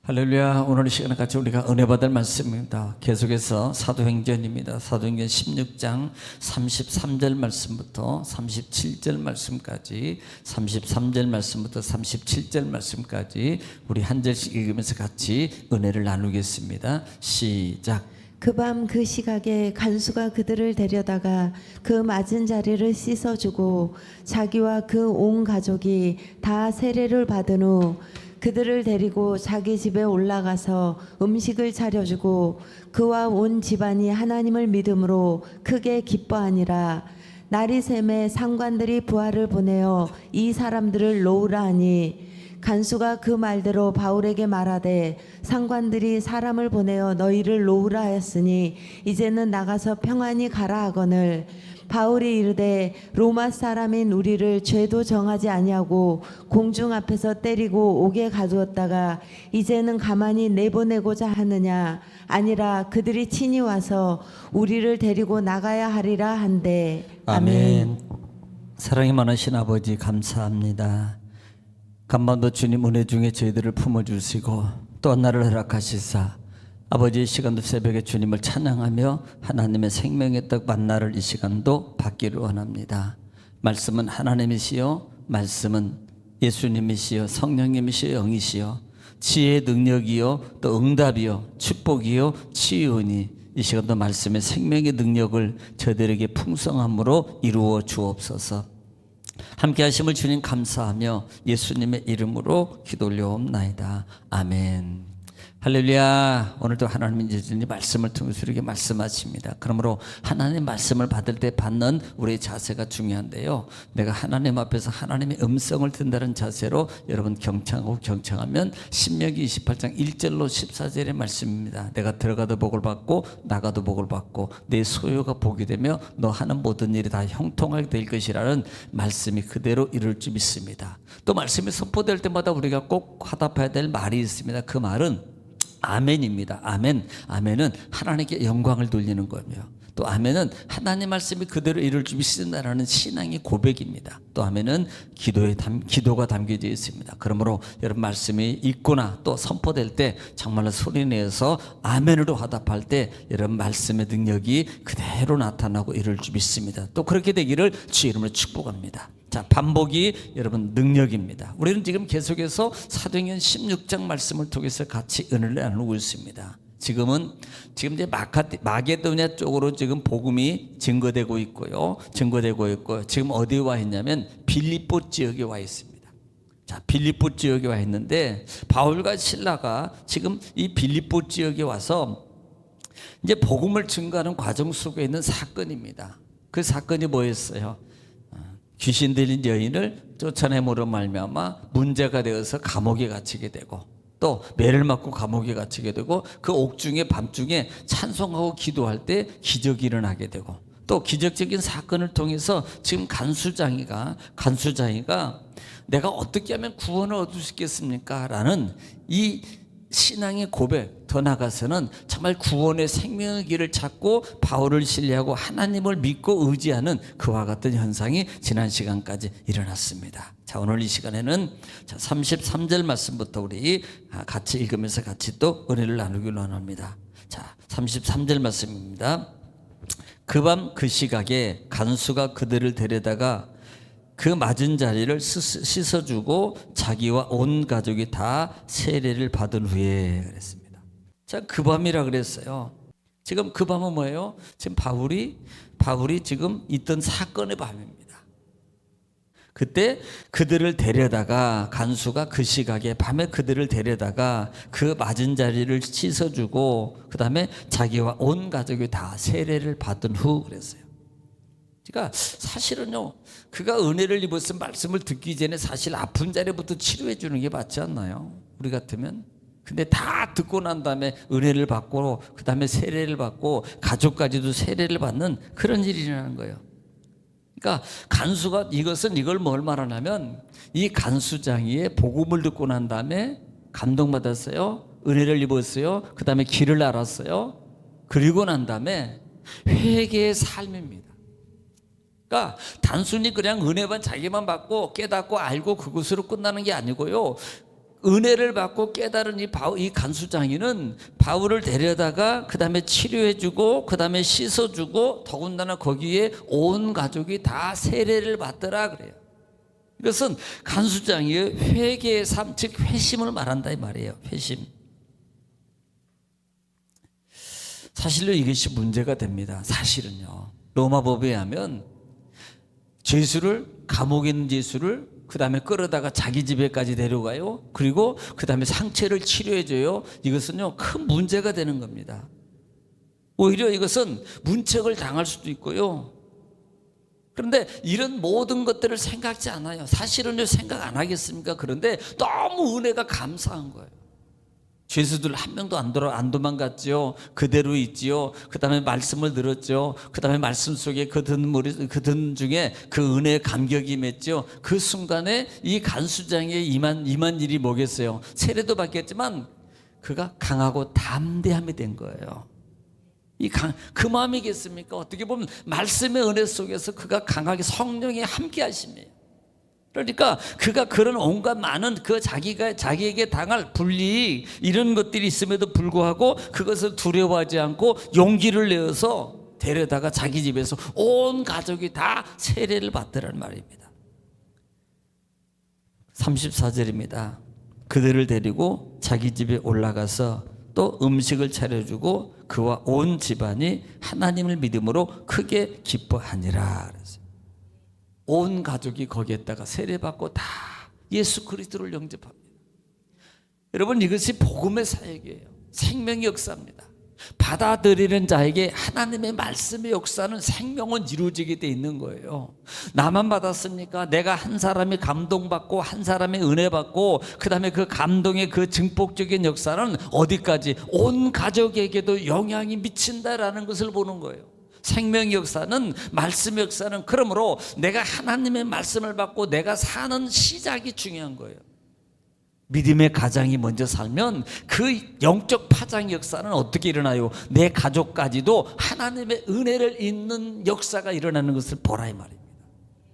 할렐루야. 오늘 이 시간에 같이 우리가 은혜 받을 말씀입니다. 계속해서 사도행전입니다. 사도행전 16장 33절 말씀부터 37절 말씀까지 33절 말씀부터 37절 말씀까지 우리 한 절씩 읽으면서 같이 은혜를 나누겠습니다. 시작. 그 밤 그 시각에 간수가 그들을 데려다가 그 맞은 자리를 씻어주고 자기와 그 온 가족이 다 세례를 받은 후 그들을 데리고 자기 집에 올라가서 음식을 차려주고 그와 온 집안이 하나님을 믿음으로 크게 기뻐하니라. 날이 새매 상관들이 부하를 보내어 이 사람들을 놓으라 하니 간수가 그 말대로 바울에게 말하되 상관들이 사람을 보내어 너희를 놓으라 하였으니 이제는 나가서 평안히 가라 하거늘 바울이 이르되 로마 사람인 우리를 죄도 정하지 아니하고 공중 앞에서 때리고 옥에 가두었다가 이제는 가만히 내보내고자 하느냐. 아니라 그들이 친히 와서 우리를 데리고 나가야 하리라 한대. 아멘. 사랑이 많으신 아버지 감사합니다. 간만도 주님 은혜 중에 저희들을 품어주시고 또 하나를 허락하시사 아버지 이 시간도 새벽에 주님을 찬양하며 하나님의 생명의 떡 만나를 이 시간도 받기를 원합니다. 말씀은 하나님이시요 말씀은 예수님이시요 성령님이시요 영이시요 지혜의 능력이요 또 응답이요 축복이요 치유니 이 시간도 말씀의 생명의 능력을 저희들에게 풍성함으로 이루어 주옵소서. 함께 하심을 주님 감사하며 예수님의 이름으로 기도 올려옵나이다. 아멘. 할렐루야. 오늘도 하나님의 주님 말씀을 통해서 우리에게 말씀하십니다. 그러므로 하나님의 말씀을 받을 때 받는 우리의 자세가 중요한데요, 내가 하나님 앞에서 하나님의 음성을 듣는다는 자세로 여러분 경청하고 경청하면 신명기 28장 1절로 14절의 말씀입니다. 내가 들어가도 복을 받고 나가도 복을 받고 내 소유가 복이 되며 너 하는 모든 일이 다 형통하게 될 것이라는 말씀이 그대로 이룰 줄 믿습니다. 또 말씀이 선포될 때마다 우리가 꼭 화답해야 될 말이 있습니다. 그 말은 아멘입니다. 아멘. 아멘은 하나님께 영광을 돌리는 거며, 또 아멘은 하나님 말씀이 그대로 이룰 줄 믿는다라는 신앙의 고백입니다. 또 아멘은 기도가 담겨져 있습니다. 그러므로 여러분 말씀이 있거나 또 선포될 때 정말로 소리내서 아멘으로 화답할 때 여러분 말씀의 능력이 그대로 나타나고 이룰 줄 믿습니다. 또 그렇게 되기를 주의 이름으로 축복합니다. 자, 반복이 여러분 능력입니다. 우리는 지금 계속해서 사도행전 16장 말씀을 통해서 같이 은혜를 나누고 있습니다. 지금 이제 마게도냐 쪽으로 지금 복음이 증거되고 있고요. 지금 어디에 와 있냐면 빌립보 지역에 와 있습니다. 자, 빌립보 지역에 와 있는데 바울과 실라가 지금 이 빌립보 지역에 와서 이제 복음을 증거하는 과정 속에 있는 사건입니다. 그 사건이 뭐였어요? 귀신 들린 여인을 쫓아내므로 말미암아 문제가 되어서 감옥에 갇히게 되고, 또 매를 맞고 감옥에 갇히게 되고, 그 옥중에 밤중에 찬송하고 기도할 때 기적이 일어나게 되고, 또 기적적인 사건을 통해서 지금 간수장이가 내가 어떻게 하면 구원을 얻을 수 있겠습니까? 라는 이 신앙의 고백, 더 나아가서는 정말 구원의 생명의 길을 찾고 바울을 신뢰하고 하나님을 믿고 의지하는 그와 같은 현상이 지난 시간까지 일어났습니다. 자, 오늘 이 시간에는 33절 말씀부터 우리 같이 읽으면서 같이 또 은혜를 나누기로 합니다. 자, 33절 말씀입니다. 그 밤 그 시각에 간수가 그들을 데려다가 그 맞은 자리를 씻어주고 자기와 온 가족이 다 세례를 받은 후에 그랬습니다. 자, 그 밤이라 그랬어요. 지금 그 밤은 뭐예요? 지금 바울이 지금 있던 사건의 밤입니다. 그때 그들을 데려다가 간수가 그 시각에 밤에 그들을 데려다가 그 맞은 자리를 씻어주고 그 다음에 자기와 온 가족이 다 세례를 받은 후 그랬어요. 그러니까 사실은요, 그가 은혜를 입었은 말씀을 듣기 전에 사실 아픈 자리부터 치료해 주는 게 맞지 않나요? 우리 같으면. 근데 다 듣고 난 다음에 은혜를 받고 그 다음에 세례를 받고 가족까지도 세례를 받는 그런 일이 일어나는 거예요. 그러니까 간수가 이걸 뭘 말하냐면, 이 간수장이의 복음을 듣고 난 다음에 감동받았어요. 은혜를 입었어요. 그 다음에 길을 알았어요. 그리고 난 다음에 회개의 삶입니다. 그러니까 단순히 그냥 은혜만 자기만 받고 깨닫고 알고 그것으로 끝나는 게 아니고요, 은혜를 받고 깨달은 이 간수장인은 바울을 데려다가 그 다음에 치료해주고 그 다음에 씻어주고 더군다나 거기에 온 가족이 다 세례를 받더라 그래요. 이것은 간수장이의 회개의 삶, 즉 회심을 말한다 이 말이에요. 회심. 사실로 이것이 문제가 됩니다. 사실은요. 로마법에 의하면 죄수를, 감옥에 있는 죄수를 그 다음에 끌어다가 자기 집에까지 데려가요. 그리고 그 다음에 상처를 치료해줘요. 이것은요 큰 문제가 되는 겁니다. 오히려 이것은 문책을 당할 수도 있고요. 그런데 이런 모든 것들을 생각지 않아요. 사실은요 생각 안 하겠습니까? 그런데 너무 은혜가 감사한 거예요. 죄수들 한 명도 안 도망갔지요. 그대로 있지요. 그 다음에 말씀을 들었죠. 그 다음에 말씀 속에 그 듣는 중에 그 은혜의 감격이 맺죠. 그 순간에 이 간수장에 임한 일이 뭐겠어요? 세례도 받겠지만 그가 강하고 담대함이 된 거예요. 그 마음이겠습니까? 어떻게 보면 말씀의 은혜 속에서 그가 강하게 성령에 함께 하심이에요. 그러니까 그가 그런 온갖 많은 자기에게 당할 불이익 이런 것들이 있음에도 불구하고 그것을 두려워하지 않고 용기를 내어서 데려다가 자기 집에서 온 가족이 다 세례를 받더란 말입니다. 34절입니다. 그들을 데리고 자기 집에 올라가서 또 음식을 차려주고 그와 온 집안이 하나님을 믿음으로 크게 기뻐하니라 그랬어요. 온 가족이 거기에다가 세례받고 다 예수 그리스도를 영접합니다. 여러분 이것이 복음의 사역이에요. 생명의 역사입니다. 받아들이는 자에게 하나님의 말씀의 역사는 생명은 이루어지게 돼 있는 거예요. 나만 받았습니까? 내가 한 사람이 감동받고 한 사람이 은혜 받고 그 다음에 그 감동의 그 증폭적인 역사는 어디까지 온 가족에게도 영향이 미친다라는 것을 보는 거예요. 생명의 역사는 말씀의 역사는 그러므로 내가 하나님의 말씀을 받고 내가 사는 시작이 중요한 거예요. 믿음의 가장이 먼저 살면 그 영적 파장의 역사는 어떻게 일어나요? 내 가족까지도 하나님의 은혜를 잇는 역사가 일어나는 것을 보라 이 말입니다.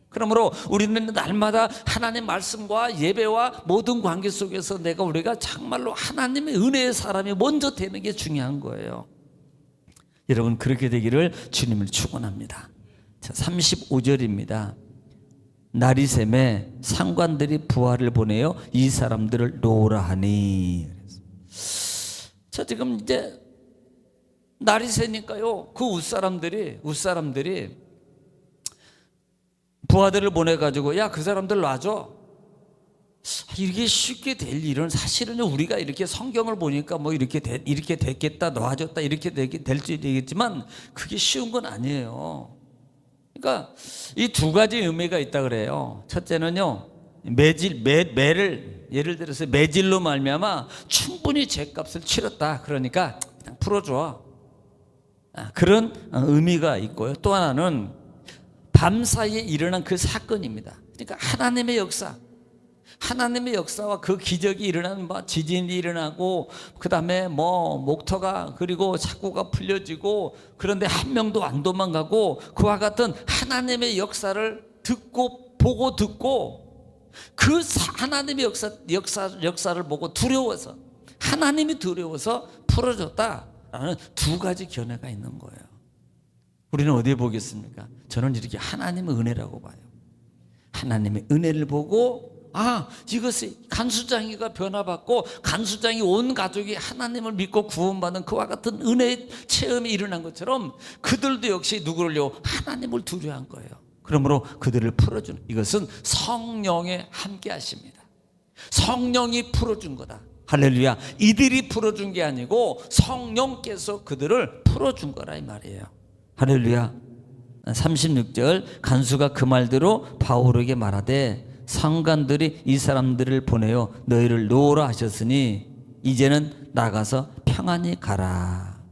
그러므로 우리는 날마다 하나님의 말씀과 예배와 모든 관계 속에서 우리가 정말로 하나님의 은혜의 사람이 먼저 되는 게 중요한 거예요. 여러분 그렇게 되기를 주님을 축원합니다. 자, 35절입니다. 나리샘에 상관들이 부하를 보내어 이 사람들을 놓으라 하니. 자, 지금 이제 나리새니까요. 그 웃사람들이 부하들을 보내가지고 야, 그 사람들 놔줘. 이게 쉽게 될 일은 사실은 우리가 이렇게 성경을 보니까 뭐 이렇게 됐겠다, 놔줬다 이렇게 될지 되겠지만 그게 쉬운 건 아니에요. 그러니까 이 두 가지 의미가 있다 그래요. 첫째는요, 매를 예를 들어서 매질로 말미암아 충분히 죄값을 치렀다. 그러니까 그냥 풀어줘. 그런 의미가 있고요. 또 하나는 밤사이에 일어난 그 사건입니다. 그러니까 하나님의 역사와 그 기적이 일어나는 지진이 일어나고 그 다음에 목터가 그리고 착고가 풀려지고 그런데 한 명도 안 도망가고 그와 같은 하나님의 역사를 보고 듣고 그 하나님의 역사를 보고 하나님이 두려워서 풀어줬다라는 두 가지 견해가 있는 거예요. 우리는 어디에 보겠습니까? 저는 이렇게 하나님의 은혜라고 봐요. 하나님의 은혜를 보고 이것이 간수장이가 변화받고 간수장이 온 가족이 하나님을 믿고 구원받는 그와 같은 은혜의 체험이 일어난 것처럼 그들도 역시 누구를요? 하나님을 두려워한 거예요. 그러므로 그들을 풀어주는 이것은 성령에 함께 하십니다. 성령이 풀어준 거다. 할렐루야. 이들이 풀어준 게 아니고 성령께서 그들을 풀어준 거라 이 말이에요. 할렐루야. 36절 간수가 그 말대로 바울에게 말하되 상관들이 이 사람들을 보내어 너희를 놓으라 하셨으니 이제는 나가서 평안히 가라.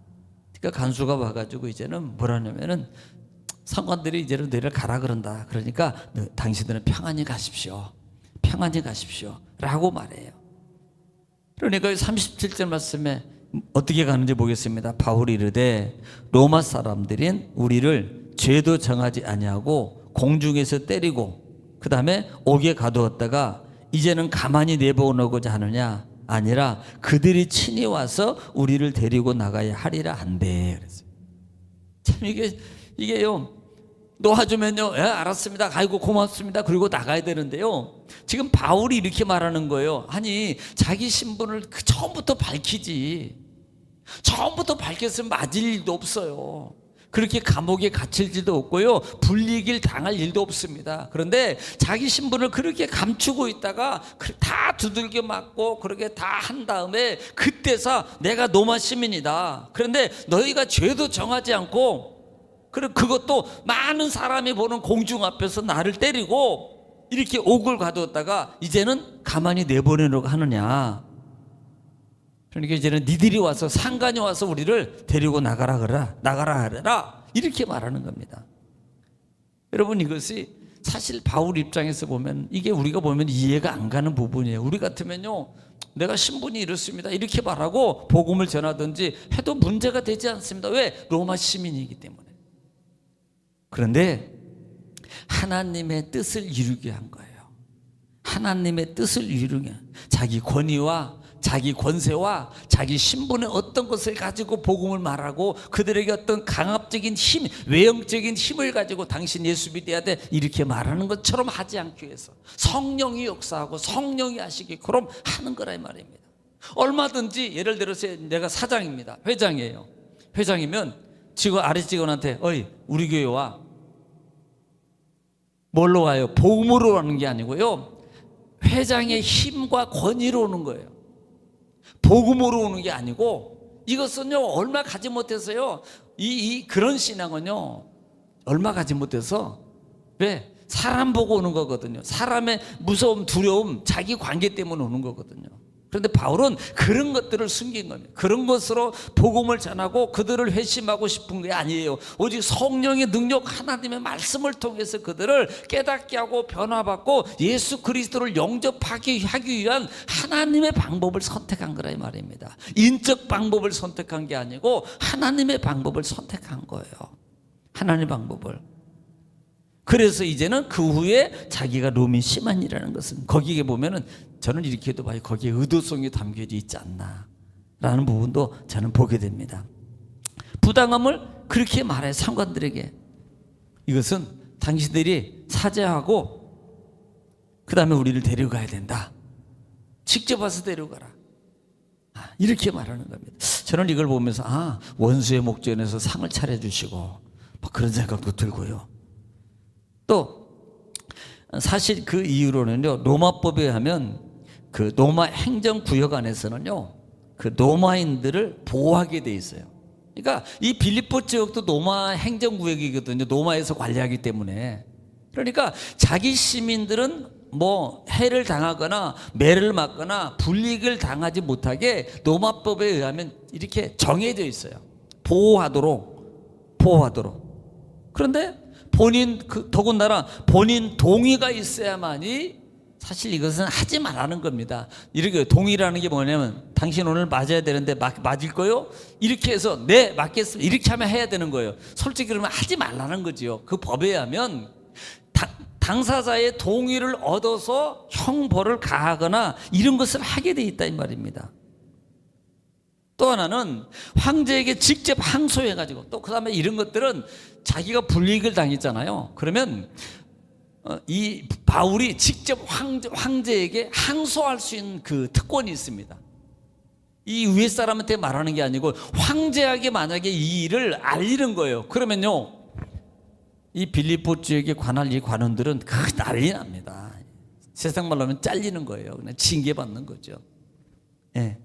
그러니까 간수가 와가지고 이제는 뭐라냐면은 상관들이 이제는 너희를 가라 그런다. 그러니까 당신들은 평안히 가십시오. 평안히 가십시오. 라고 말해요. 그러니까 37절 말씀에 어떻게 가는지 보겠습니다. 바울이 이르되 로마 사람들인 우리를 죄도 정하지 아니하고 공중에서 때리고 그 다음에 옥에 가두었다가 이제는 가만히 내보내고자 하느냐? 아니라 그들이 친히 와서 우리를 데리고 나가야 하리라 한대. 그랬어요. 참 이게요. 놓아주면요, 예, 알았습니다. 아이고 고맙습니다. 그리고 나가야 되는데요. 지금 바울이 이렇게 말하는 거예요. 아니 자기 신분을 처음부터 밝히지. 처음부터 밝혔으면 맞을 일도 없어요. 그렇게 감옥에 갇힐 일도 없고요. 불이익을 당할 일도 없습니다. 그런데 자기 신분을 그렇게 감추고 있다가 다 두들겨 맞고 그렇게 다 한 다음에 그때서 내가 로마 시민이다. 그런데 너희가 죄도 정하지 않고 그리고 그것도 많은 사람이 보는 공중 앞에서 나를 때리고 이렇게 옥을 가두었다가 이제는 가만히 내보내려고 하느냐. 그러니까 이제는 니들이 와서 상관이 와서 우리를 데리고 나가라 하라 이렇게 말하는 겁니다. 여러분 이것이 사실 바울 입장에서 보면 이게 우리가 보면 이해가 안 가는 부분이에요. 우리 같으면요, 내가 신분이 이렇습니다 이렇게 말하고 복음을 전하든지 해도 문제가 되지 않습니다. 왜? 로마 시민이기 때문에. 그런데 하나님의 뜻을 이루게 한 거예요. 하나님의 뜻을 이루게, 자기 권위와 자기 권세와 자기 신분의 어떤 것을 가지고 복음을 말하고 그들에게 어떤 강압적인 힘, 외형적인 힘을 가지고 당신 예수 믿어야 돼 이렇게 말하는 것처럼 하지 않기 위해서 성령이 역사하고 성령이 하시게끔 하는 거라 이 말입니다. 얼마든지 예를 들어서 내가 사장입니다. 회장이에요. 회장이면 아래 직원한테 어이 우리 교회 와. 뭘로 와요? 복음으로 오는 게 아니고요, 회장의 힘과 권위로 오는 거예요. 복음으로 오는 게 아니고, 이것은요 얼마 가지 못해서요, 그런 신앙은요 얼마 가지 못해서, 왜? 사람 보고 오는 거거든요. 사람의 무서움, 두려움, 자기 관계 때문에 오는 거거든요. 그런데 바울은 그런 것들을 숨긴 겁니다. 그런 것으로 복음을 전하고 그들을 회심하고 싶은 게 아니에요. 오직 성령의 능력, 하나님의 말씀을 통해서 그들을 깨닫게 하고 변화받고 예수 그리스도를 영접하기 위한 하나님의 방법을 선택한 거라 이 말입니다. 인적 방법을 선택한 게 아니고 하나님의 방법을 선택한 거예요. 하나님의 방법을. 그래서 이제는 그 후에 자기가 로미 시만이라는 것은 거기에 보면은 저는 이렇게도 봐요. 거기에 의도성이 담겨져 있지 않나 라는 부분도 저는 보게 됩니다. 부당함을 그렇게 말해 상관들에게. 이것은 당신들이 사죄하고 그 다음에 우리를 데려가야 된다. 직접 와서 데려가라. 이렇게 말하는 겁니다. 저는 이걸 보면서 원수의 목전에서 상을 차려주시고 뭐 그런 생각도 들고요. 또 사실 그 이후로는요, 로마법에 의하면 그 로마 행정구역 안에서는요 그 로마인들을 보호하게 돼 있어요. 그러니까 이 빌립보 지역도 로마 행정구역이거든요. 로마에서 관리하기 때문에. 그러니까 자기 시민들은 뭐 해를 당하거나 매를 맞거나 불이익을 당하지 못하게 로마법에 의하면 이렇게 정해져 있어요. 보호하도록. 그런데 더군다나 본인 동의가 있어야만이, 사실 이것은 하지 말라는 겁니다. 이렇게 동의라는 게 뭐냐면 당신 오늘 맞아야 되는데 맞을 거요? 이렇게 해서 네 맞겠습니다 이렇게 하면 해야 되는 거예요. 솔직히 그러면 하지 말라는 거지요. 그 법에 의하면 당사자의 동의를 얻어서 형벌을 가하거나 이런 것을 하게 돼 있다 이 말입니다. 또 하나는 황제에게 직접 항소해가지고, 또 그 다음에 이런 것들은 자기가 불이익을 당했잖아요. 그러면 이 바울이 직접 황제에게 항소할 수 있는 그 특권이 있습니다. 이 위에 사람한테 말하는 게 아니고 황제에게 만약에 이 일을 알리는 거예요. 그러면요 이 빌립보 지역에 관할 이 관원들은 난리 납니다. 세상 말로 하면 잘리는 거예요. 그냥 징계받는 거죠. 예.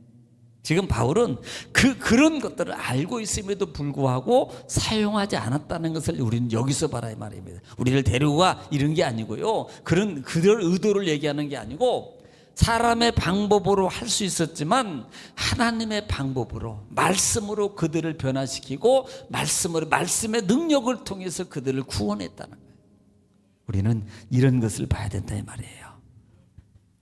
지금 바울은 그런 것들을 알고 있음에도 불구하고 사용하지 않았다는 것을 우리는 여기서 봐라 이 말입니다. 우리를 데려가 이런 게 아니고요. 그런 의도를 얘기하는 게 아니고, 사람의 방법으로 할 수 있었지만 하나님의 방법으로, 말씀으로 그들을 변화시키고 말씀의 능력을 통해서 그들을 구원했다는 거예요. 우리는 이런 것을 봐야 된다 이 말이에요.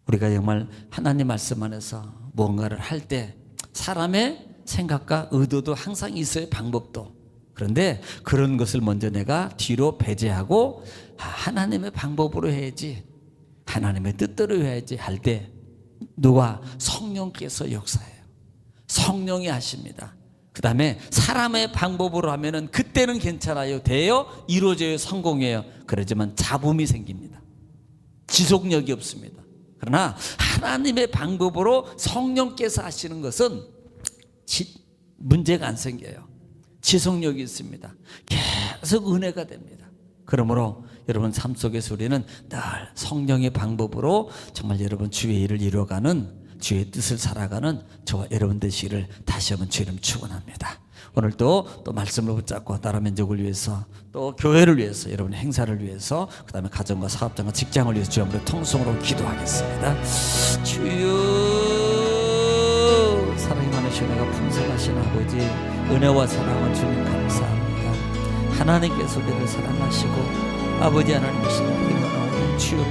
우리가 정말 하나님 말씀 안에서 뭔가를 할 때 사람의 생각과 의도도 항상 있어요. 방법도. 그런데 그런 것을 먼저 내가 뒤로 배제하고 하나님의 방법으로 해야지, 하나님의 뜻대로 해야지 할 때 누가? 성령께서 역사해요. 성령이 하십니다. 그 다음에 사람의 방법으로 하면은 그때는 괜찮아요. 돼요. 이루어져요. 성공해요. 그러지만 잡음이 생깁니다. 지속력이 없습니다. 그러나 하나님의 방법으로 성령께서 하시는 것은 문제가 안 생겨요. 지속력이 있습니다. 계속 은혜가 됩니다. 그러므로 여러분 삶 속에서 우리는 늘 성령의 방법으로 정말 여러분 주의 일을 이루어가는, 주의 뜻을 살아가는 저와 여러분 되시기를 다시 한번 주의 이름 축원합니다. 오늘도 또 말씀을 붙잡고 나라 민족을 위해서, 또 교회를 위해서, 여러분 행사를 위해서, 그 다음에 가정과 사업장과 직장을 위해서 주여 한번 통성으로 기도하겠습니다. 주여, 사랑이 많으신 은혜가 풍성하신 아버지, 은혜와 사랑을 주님 감사합니다. 하나님께서 우리를 사랑하시고 아버지 하나님이신 우리가 나오는 주여